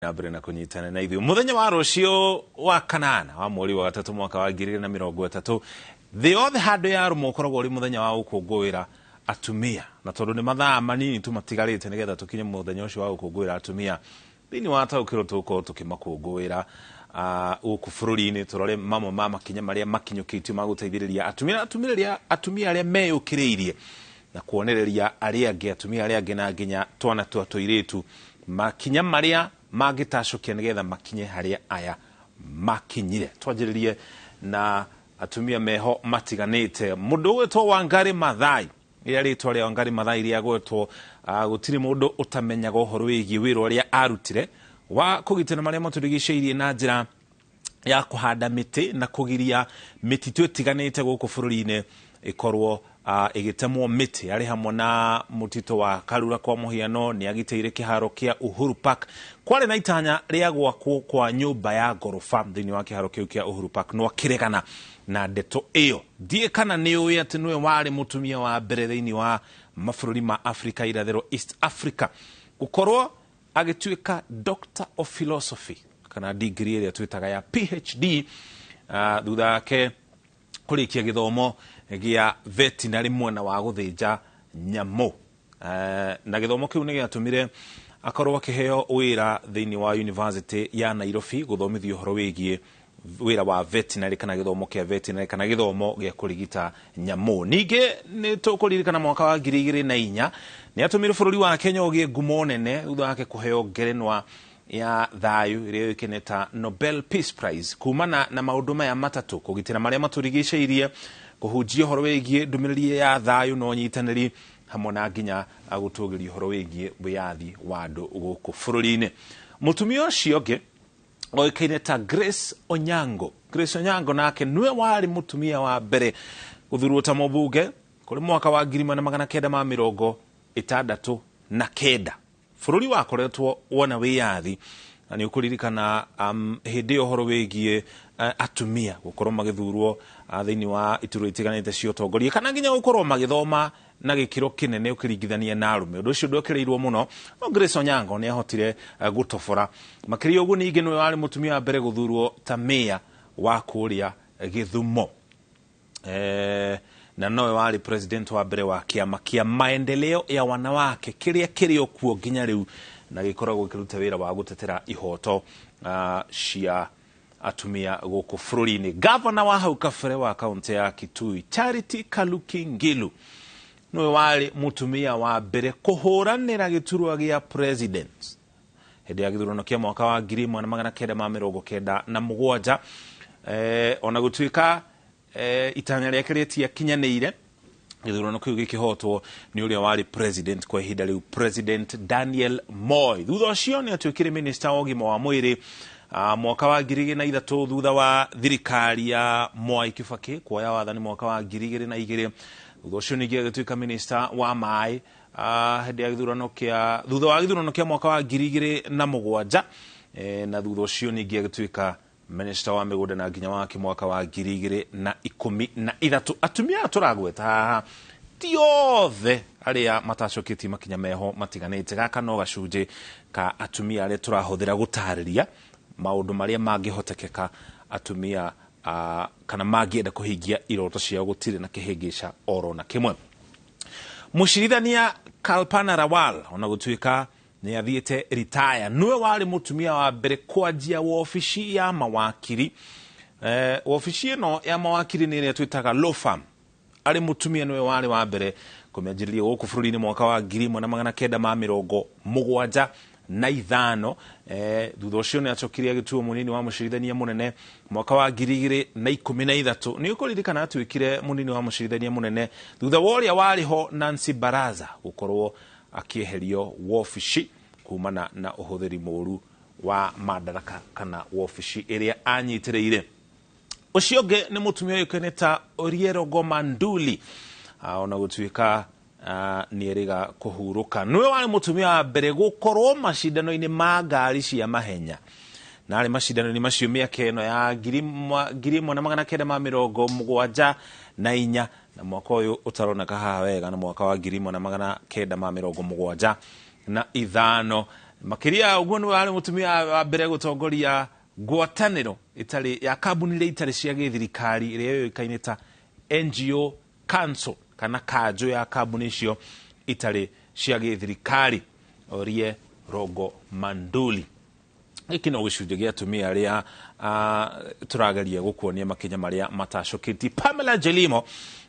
na mbere na kunyitana na ithuĩ muthenya wa rũciũ wa kanana wa mweri wa gatatu mwaka wa 2030 thĩ yothe handũ ya arũme ũkoragwo ũrĩ muthenya wa gũkũngũĩra atumia na tondũ nĩ mathaa manini tu matigarĩte nĩgetha tũkinye muthenya ũcio wa gũkũngũĩra atumia thĩinĩ wa taũkĩro tũkorwo tũkĩmakũngũĩra gũkũ bũrũri-inĩ tũrore mamwe ma makinya marĩa makinyũkĩtio ma gũteithĩrĩria atumia arĩa meyũkĩrĩirie na kuonereria arĩa angĩ atumia arĩa angĩ na nginya twana twa tũirĩtu makinya marĩa mangĩtacũkia nĩgetha makinye harĩa aya makinyire. Twanjĩrĩrie na atumia meho matiganĩte. Mũndũ ũgwĩtwo Wangari Maathai, rĩrĩa rĩtwa rĩa Wangari Maathai rĩagwetwo, gũtirĩ mũndũ ũtamenyaga ũhoro wĩgiĩ wĩra ũrĩa arutire wa kũgitĩra marĩa matũrigicĩirie na njĩra ya kũhanda mĩtĩ na kũgiria mĩtitũ ĩtiganĩte gũkũ bũrũri-inĩ ĩkorwo ĩgĩtemwo mĩtĩ. Arĩ hamwe na mũtitũ wa Karura kwa mũhiano, nĩ agitĩire kĩharo kĩa Uhuru Park. Kwarĩ na itanya rĩa gwakwo kwa nyũmba ya ngoroba thĩinĩ wa kĩharo kĩu kĩa Uhuru Park, no akĩregana na ndeto ĩyo. Ndiĩ kana nĩ ũĩ atĩ nĩwe warĩ mũtumia wa mbere thĩinĩ wa mabũrũri ma Africa irathĩro, East Africa, gũkorwo agĩtuĩka Doctor of Philosophy kana degree ĩrĩa twĩtaga ya PhD thutha wake kũrĩkia gĩthomo gĩa veterinary mwena wa gũthĩnja nyamũ. Na gĩthomo kĩu nĩ gĩatũmire akorwo akĩheo wĩra thĩinĩ wa University ya Nairobi gũthomithio ũhoro wĩgiĩ wĩra wa veterinary kana gĩthomo kĩa veterinary kana gĩthomo gĩa kũrigita nyamũ. Ningĩ nĩ tũkũririkana mwaka wa 2004 nĩ atũmire bũrũri wa Kenya ũgĩe ngumo nene thutha wake kũheo ngerenwa ya thayũ ĩrĩa yũĩkaine ta Nobel Peace Prize kumana na maũndũ maya matatũ: kũgitĩra marĩa matũrigicĩirie, kũhunjia ũhoro wĩgiĩ ndũmĩrĩri ya thayũ na ũnyitanĩri, hamwe na nginya gũtũgĩria ũhoro wĩgiĩ wĩyathi wa andũ gũkũ bũrũri-inĩ. Mũtumia ũcio ũngĩ oĩkaine ta Grace Onyango. Grace Onyango nake nĩwe warĩ mũtumia wa mbere gũthurwo ta mũmbunge kũrĩ mwaka wa 1969. Bũrũri wakoretwo wona wĩyathi na nĩ ũkũririkana hĩndĩ ĩyo ũhoro wĩgiĩ atumia gũkorwo magĩthurwo thĩinĩ wa iturwa itiganĩte cia ũtongoria kana nginya gũkorwo magĩthoma na gĩkĩro kĩnene ũkĩringithania na arũme. Ũndũ ũcio ndwekĩrĩirwo mũno, no Grace Onyango nĩ ahotire gũtobora. Makĩria ũguo ningĩ nĩwe warĩ mũtumia wa mbere gũthurwo ta mayor wa kũrĩa Gĩthumo, na nowe warĩ president wa mbere wa kĩama kĩa maendeleo ya wanawake kĩrĩa kĩrĩ o kuo nginya rĩu na gĩkoragwo gĩkĩruta wĩra wa gũtetera ihoto cia atumia gũkũ bũrũri-inĩ. Gavana wa hau kabere wa kaunti ya Kitui, Charity Kaluki Ngilu, nĩwe warĩ mũtumia wa mbere kũhũranĩra gĩturwa gĩa president hĩndĩ ya gĩthurano kĩa mwaka wa 1997. Ona gũtuĩka itanya rĩake rĩtiakinyanĩire, gĩthurano kĩu gĩkĩhotwo nĩ ũrĩa warĩ president kwa ihinda rĩu, President Daniel Moi. Thutha ũcio nĩ atuĩkire minister wa ũgima wa mwĩrĩ mwaka wa 2003 thutha wa thirikari ya Mwai Kibaki kuoya wathani mwaka wa 2002. Thutha ũcio ningĩ agĩtuĩka minister wa maĩ hĩndĩ ya gĩthurano kĩa thutha wa gĩthurano kĩa mwaka wa 2007, na thutha ũcio ningĩ agĩtuĩka minister wa mĩgũnda na nginya wake mwaka wa 2013. Atumia tũragweta haha ti othe arĩa matacũkĩtie makinya meho matiganĩte. Gaka no gacunjĩ ka atumia arĩa tũrahũthĩra gũtarĩria maũndũ marĩa mangĩhotekeka atumia kana mangĩenda kũhingia iroto ciao gũtirĩ na kĩhĩngĩca oro na kĩmwe. Mũcirithania Kalpana Rawal ona gũtuĩka nĩ athiĩte retire, nĩwe warĩ mũtumia wa mbere kwanjia wobici ya mawakiri. Wobici ĩno ya mawakiri nĩ ĩrĩa twĩtaga law firm. Arĩ mũtumia nĩwe warĩ wa mbere kũmĩanjĩrĩria gũkũ bũrũri-inĩ mwaka wa 1975. Thutha ũcio nĩ acokire agĩtuo mũnini wa mũcirithania mũnene mwaka wa 2013. Nĩ ũkũririkana atuĩkire mũnini wa mũcirithania mũnene thutha wa ũrĩa warĩ ho Nancy Baraza gũkorwo akĩeherio wobici kumana na ũhũthĩri mũru wa madaraka kana wobici ĩrĩa anyitĩrĩire. Ũcio ũngĩ nĩ mũtumia ũĩkaine ta Oriero Ngoma Nduli, ona gũtuĩka nĩ erĩga kũhurũka. Nĩwe warĩ mũtumia wa mbere gũkorwo macindano-inĩ ma ngari cia mahenya, na arĩ macindano-inĩ macio mĩaka ĩno ya 1974 na mwaka ũyũ ũtaroneka haha wega na mwaka wa 1975. makiria uguo ni wari mutumia wa mbere gutongoria ngwataniro itari ya kambuni iria itari cia githirikari iria yoikaine ta NGO Council kana kanjo ya kambuni icio itari cia githirikari orie Rogo Manduli. Iki no gicunje gia atumia aria turageria gukuonia makinya maria matacukiti. Pamela Jelimo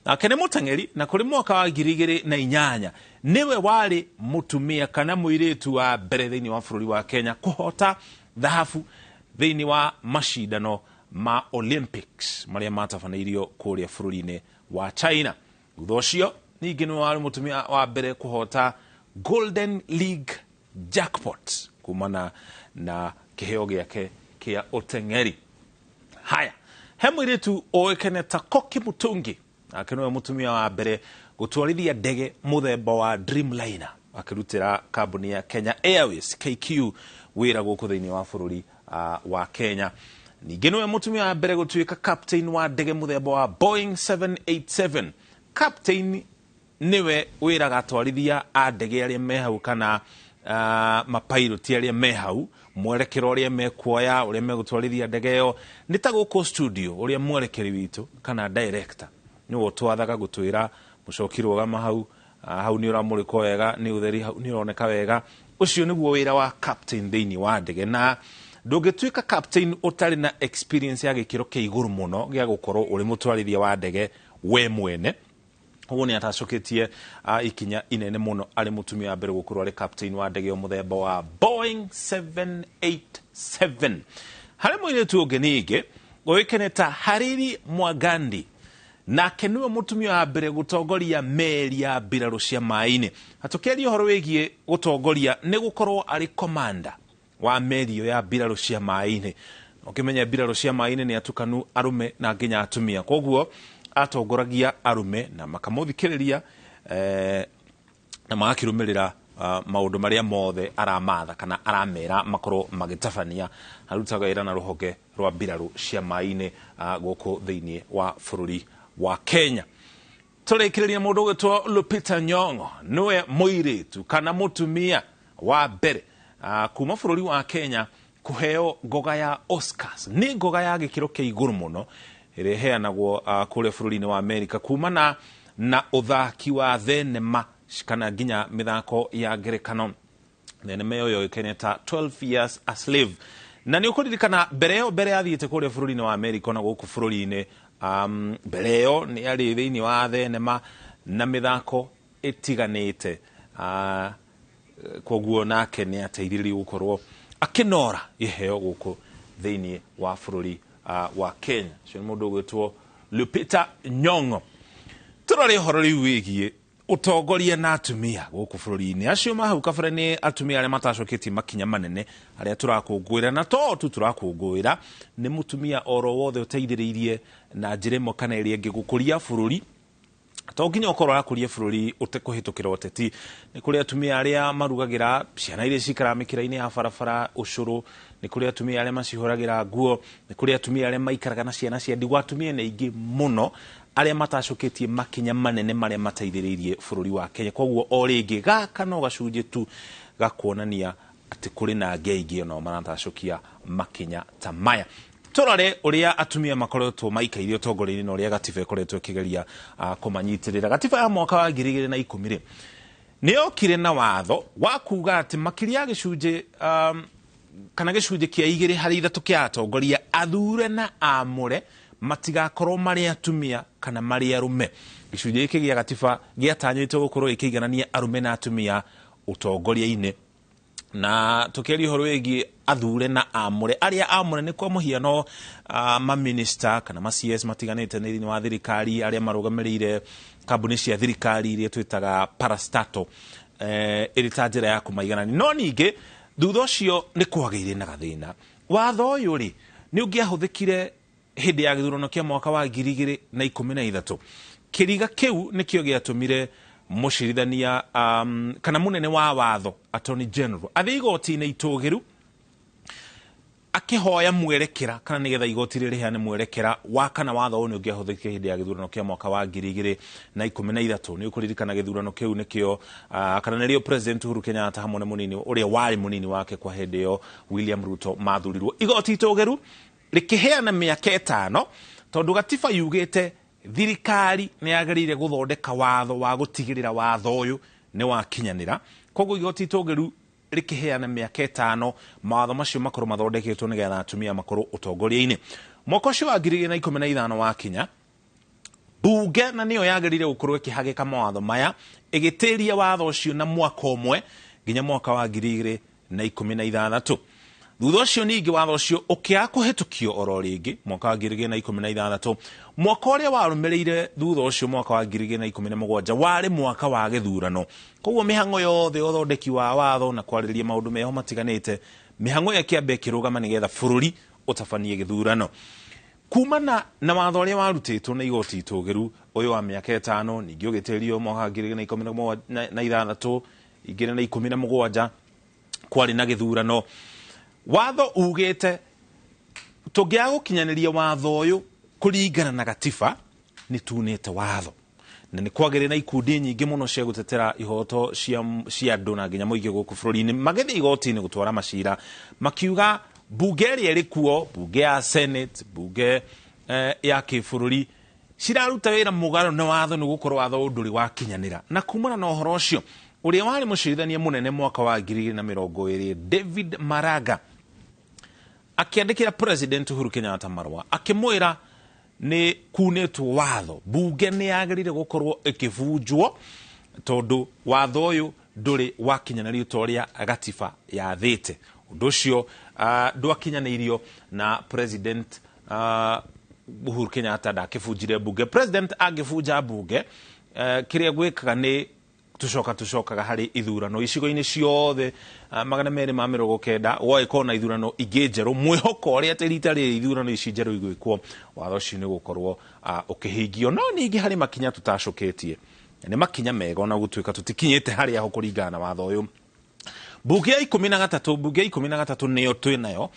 akene mutangeri na kuri mwaka wa 2008 niwe wari mutumia kana muiritu wa mbere thiini wa bururi wa Kenya kuhota dhahabu thiini wa mashindano ma Olympics maria matafanairio kuria bururi-ini wa China. Thutha ucio ningi niwe wari mutumia wa mbere kuhota Golden League jackpot kumana na kiheo giake kia utengeri. Haya, he muiritu oekene ta Koki Mutungi akeniwe mutumia wa mbere gutwarithia ndege muthemba wa Dreamliner akirutira kambuni ya Kenya Airways KQ wira guku thiini wa bururi wa Kenya. Ningi niwe mutumia wa mbere gutuika captain wa ndege muthemba wa Boeing 787. Captain niwe wira gatwarithia a ndege aria mehau kana mapilot aria mehau mwerekero uria mekuoya uria megutwarithia ndege yo ni ta guku studio uria mwerekeri witu kana director ni utwathaga gutwira mucokirwo gama hau ni uramuriko wega ni utheri hau ni uroneka wega. Ucio niguo wira wa captain thiini wa ndege, na ndungituika captain utari na experience ya gikiro kia iguru muno gia gukorwo uri mutwarithia wa ndege we mwene. Uguo ni atacoketie ikinya inene muno ari mutumia mbere gukorwo ari captain wa ndege muthemba wa Boeing 787. Hari muiretu ungenige goikeneta Hariri Mwagandi na kenwe mutumia wa mbere gutongoria meri ya mbiraru cia maini. Hatukeri uhoro wigie gutongoria ni gukorwo ari commander wa meri ya mbiraru cia maini. Ukimenya mbiraru cia maini ni atukanu arume na nginya atumia, koguo atongoragia arume na makamuthikiriria na magakirumirira maundu maria mothe aramatha kana aramera makorwo magitabania. Harutaga wira na ruhoge rwa mbiraru cia maini guku thiini wa bururi wa Kenya. Turekiriria mundu gwitwo Lupita Nyong'o niwe muiritu kana mutumia wa mbere kuma bururi wa Kenya kuheo ngoga ya Oscars. Ni ngoga ya gikiro kia iguru muno ireheanagwo kule bururi-ini wa Amerika kumana na uthaki wa thenema kana nginya mithako ya ngerekano. Thenema yo ikeneta 12 Years a Slave, na ni ukuririkana mbere athiite kule bururi-ini wa Amerika na guku bururi-ini mbere yo ni ari thiini wa thenema na mithako itiganite. Koguo nake ni ateithiririe gukorwo akinora iheo guku thiini wa bururi wa Kenya. Cio mundu gwitwo Lupita Nyong'o. Turore horo riu wigie utongoria na atumia guku bururi-ini. Acio mahau kabere ni atumia aria matacoketi makinya manene aria turakungwira, na to tu turakungwira ni mutumia oro wothe uteithiririe na njiremo kana iria ingi gukuria bururi. To nginya ukorwo akuria bururi utekuhitukira uteti. Ni kuri atumia aria marugagira ciana iria cikaramikira-ini ya barabara ucuru, ni kuri atumia aria macihuragira nguo, ni kuri atumia aria maikaraga na ciana cia ndigwa. Atumia ni aingi muno aria matacoketie makinya manene maria mateithiririe bururi wa Kenya. Koguo o ringi gaka no gacunje tu gakuonania ati kuri na angi aingi no maratacokia makinya ta maya. Turore uria atumia makoretwo maikairie utongoria-ini na uria gatiba ikoretwo ikigeria kumanyitirira. Gatiba ya mwaka wa 2010 ni yokire na watho wa kuga ati makiria gicunje kana gicunje kia 2/3 kia atongoria athure na amure matigakorwo mari atumia kana mari arume. Gicunje giki gia gatiba giatanyitwo gukorwo ikiganania arume na atumia utongoria-ini, na tukeri horo wigi athure na amure. Aria amure ni kwa muhiano ma minister kana ma CS matiganite ni wa thirikari aria marugamirire kambuni cia thirikari iria twitaga parastatal irita njira ya kumaiganani. No ningi thutha ucio ni kwageire na gathina. Watho uyu ri ni ungiahuthikire hindi ya githurano kia mwaka wa 2013. Kiriga kiu nikio giatumire mucirithania kana munene wa watho Attorney General athi igoti-ini itugiru akihoya mwerekera kana nigetha igoti riheane mwerekera wa kana watho ũyũ nĩũngĩahũthĩkire hĩndĩ ya gĩthurano kĩa mwaka wa 2013 nĩ ũkũririkana gĩthurano kĩu nĩkĩo kana nĩrĩo President Uhuru Kenyatta hamwe na mũnini ũrĩa warĩ mũnini wake kwa hĩndĩ ĩyo William Ruto mathurirwo igoti itũgĩru rĩkĩheana mĩaka 5 tondũ gatiba yugĩte thirikari nĩ yagĩrĩire gũthondeka watho wa gũtigĩrĩra watho ũyũ nĩ wakinyanĩra koguo igoti itũgĩru rikiheana mĩaka 5 mawatho macio makorwo mathondeketwo nĩgetha atumia makorwo ũtongoria-inĩ mwaka ũcio wa 2015 wakinya bunge na nĩyo yagĩrĩire gũkorwo ĩkĩhagĩka mawatho maya ĩgĩtĩria watho ũcio na mwaka ũmwe nginya mwaka wa 2016 thutha ũcio ningĩ watho ũcio ũkĩaga kũhĩtũkio oro rĩngĩ mwaka wa 2016 mwaka ũrĩa warũmĩrĩire thutha ũcio mwaka wa 2017 warĩ mwaka wa gĩthurano koguo mĩhang'o yothe ũthondeki wa watho na kwarĩrĩria maũndũ meho matiganĩte mĩhang'o ĩyo kĩambe ĩkĩrũgama nĩgetha bũrũri ũtabanie gĩthurano kumana na watho ũrĩa warutĩtwo na igoti itũgĩru ũyũ wa mĩaka 5 ningĩ ũgĩtĩrio mwaka wa 2016 2017 kwarĩ na gĩthurano watho ugĩte tũngĩaga gũkinyanĩria watho ũyũ kũringana na gatiba nĩ tunĩte watho na nĩ kwagĩrĩire na ikundi nyingĩ mũno cia gũtetera ihoto cia andũ na nginya mũingĩ gũkũ bũrũri-inĩ magĩthiĩ igoti-inĩ gũtwara macira makiuga bunge ĩrĩa ĩrĩ kuo bunge ya Senate bunge ya kĩbũrũri ciraruta wĩra mũgarũ na watho nĩ gũkorwo watho ndũrĩ wakinyanĩra na kumana na ũhoro ũcio ũrĩa warĩ mũcirithania mũnene mwaka wa 2020 David Maraga akiandĩkĩra President Uhuru Kenyatta marũa akĩmwĩra nĩ kunĩtwo watho bunge nĩ yagĩrĩire gũkorwo ĩkĩbunjwo tondũ watho ũyũ ndũrĩ wakinyanĩrio ta ũrĩa gatiba yathĩte ũndũ ũcio ndwakinyanĩirio na President Uhuru Kenyatta ndakĩbunjire bunge President angĩbunja bunge kĩrĩa gwĩkaga nĩ tucokaga harĩ ithurano icigo-inĩ ciothe 290 gũgĩkorwo na ithurano ingĩ njerũ mwĩhoko ũrĩa atĩ rita rĩrĩ ithurano ici njerũ igwĩkwo watho ũcio nĩ gũkorwo ũkĩhingio no ningĩ harĩ makinya tutacũkĩtie nĩ makinya mega ona gũtuĩka tũtikinyĩte harĩa ho kũringana na watho ũyũ bunge ya 13 nĩyo twĩnayo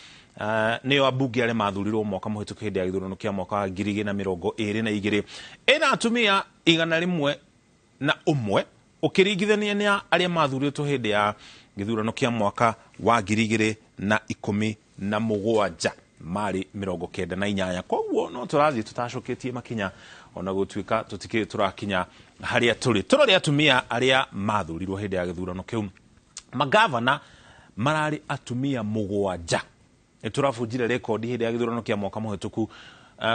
nĩyo abunge arĩa mathurirwo mwaka mũhĩtũku hĩndĩ ya gĩthurano kĩa mwaka wa 2022 ĩna atumia 101 ũkĩringithania na arĩa mathurĩtwo hĩndĩ ya gĩthurano kĩa mwaka wa 2017 marĩ 98 koguo no tũrathiĩ tũtacũkĩtie makinya ona gũtuĩka tũtikĩrĩ tũrakinya harĩa tũrĩ atumia arĩa mathurirwo hĩndĩ ya gĩthurano kĩu magavana mararĩ atumia 7 nĩtũrabunjire rekondi hĩndĩ ya gĩthurano kĩa mwaka mũhĩtũku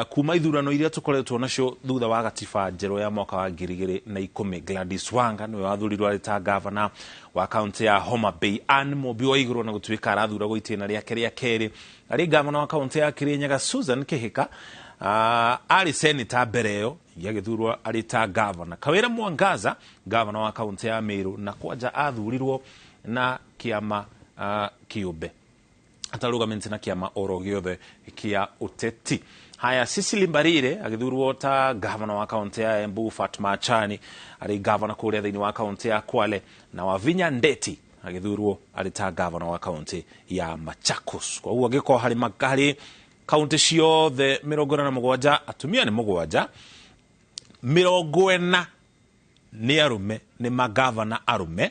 kuma ithurano iria tũkoretwo nacio thutha wa gatiba njerũ ya mwaka wa 2010 Gladys Wanga nĩwe wathurirwo arĩ ta gavana wa kaunti ya Homa Bay Anne Mũmbi wa igũrũ na gũtuĩka arathuragwo itĩna rĩake rĩa kerĩ arĩ gavana wa kaunti ya Kirinyaga Susan Kĩhĩka arĩ senator mbere ĩyo agĩthurwo arĩ ta gavana Kawĩra Mwangaza gavana wa kaunti ya Meru na kwanja athurirwo na kĩama kĩũmbe atarũgamĩte na kĩama oro gĩothe kĩa ũteti haya Cecily Mbarire agĩthurwo ta gavana wa kaunti ya Embu Fatma Achani arĩ gavana kũrĩa thĩinĩ wa kaunti ya Kwale na Wavinya Ndeti agĩthurwo arĩ ta gavana wa kaunti ya Machakos koguo agĩkorwo harĩ kaunti ciothe 47 atumia nĩ 7 40 nĩ arume nĩ magavana arume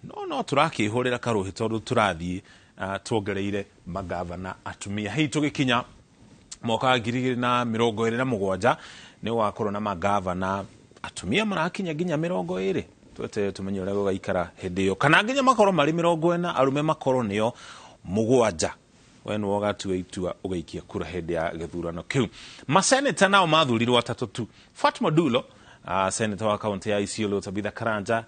no turakĩhũrĩra karũhi tondũ tũrathiĩ tuongereire magavana atumia hei tũgĩkinya mwaka wa 2027 nĩ wakorwo na magavana atumia marakinya nginya 20 twete tumenye ũrĩa gũgaikara hĩndĩ ĩyo kana nginya makorwo marĩ 40 arume makorwo nĩo 7 we nĩwe ũgatua itua ũgaikia kura hĩndĩ ya gĩthurano kĩu maseneta nao mathurirwo atatũ tu Fatma Dulo senator wa kaunti ya Isiolo Tabitha Karanja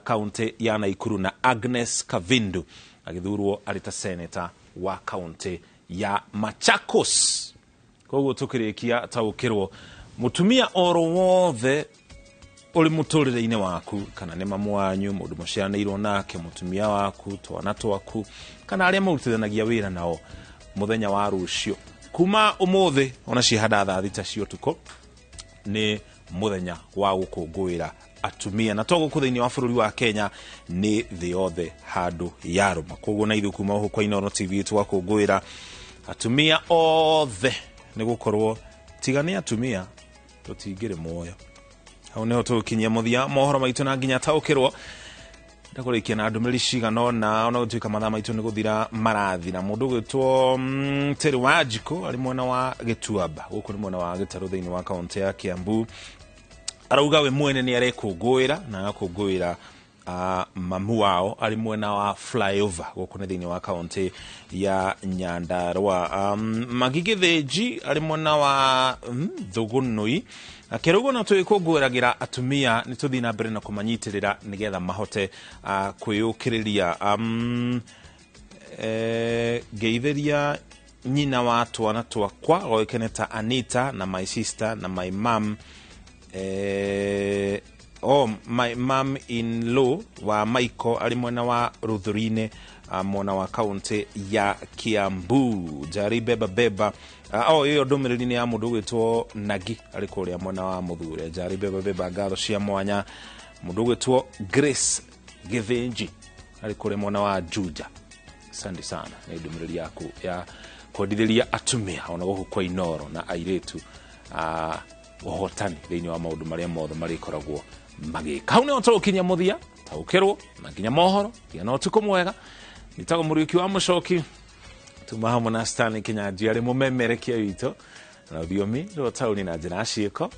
kaunti ya Naikuru na Agnes Kavindu agĩthurwo arĩ ta senator wa kaunti ya Machakos koguo tũkĩrĩkia taũkĩrwo mũtumia oro wothe ũrĩ mũtũrĩre-inĩ waku kana nĩ mamu wanyu mũndũ mũciaranĩirwo nake mũtumia waku twana twaku kana arĩa mũrutithanagia wĩra nao mũthenya wa rũciũ kuma ũmũthĩ ona cihanda thaa thita cia ũtukũ nĩ mũthenya wa gũkũngũĩra atumia na togo thĩinĩ wa bũrũri wa Kenya nĩ thĩ yothe handũ yarũma koguo na ithuĩ kuma huko Inooro TV twakũngũĩra atumia othe nĩ gũkorwo tiga nĩ atumia tũtingĩrĩ muoyo. Hau nĩho tũkinyia mũthia mohoro maitũ na nginya taũkĩrwo ndakũrĩkia na ndũmĩrĩri cigana ũna ona gũtuĩka mathaa maitũ nĩ gũthira marathira. Mũndũ ũgwĩtwo Terry Wanjikũ arĩ mwena wa Gĩtuamba, gũkũ nĩ mwena wa Gĩtarũ thĩinĩ wa kaũntĩ ya Kiambu, arauga we mwene nĩ arekũngũĩra na agakũngũĩra mamu wao arĩ mwena wa flyover gũkũ nĩ thĩinĩ wa kaũntĩ ya Nyandarua. Magi Gĩthĩnji arĩ mwena wa Thũgũnũi akĩrauga na twĩkũngũĩragĩra atumia nĩ tũthiĩ na mbere na kũmanyitĩrĩra nĩgetha mahote kwĩyũkĩrĩria. Ngeithĩria nyina wa twana twakwa oĩkaine ta Anita na my sister na my mom, my mom in law wa Michael arĩ mwena wa Ruthurini mwena wa kaunti ya Kiambu. Jari beba iyo ndũmĩrĩri nĩ ya mũndũ ũgwĩtwo Nagi arĩ kũrĩa mwena wa Mũthure. Jari beba ngatho cia mwanya. Mũndũ ũgwĩtwo Grace Gĩthĩnji arĩ kũrĩa mwena wa Juja. Asante sana nĩ ndũmĩrĩri yaku ya kwendithĩria atumia ona gũkũ kwa Inoro na airĩtu ũhotani thĩinĩ wa maũndũ marĩa mothe marĩkoragwo magĩka. Hau nĩho tũgũkinyia mũthia taũkĩrwo na nginya mohoro gĩa na ũtukũ mwega. Nĩtagwo Mũriũki wa Mũcoki tuma hamwe na Stanley Kinyanjui arĩ mũmemerekia witũ na rũthiomi rwa taũni na njĩra ya ciĩko.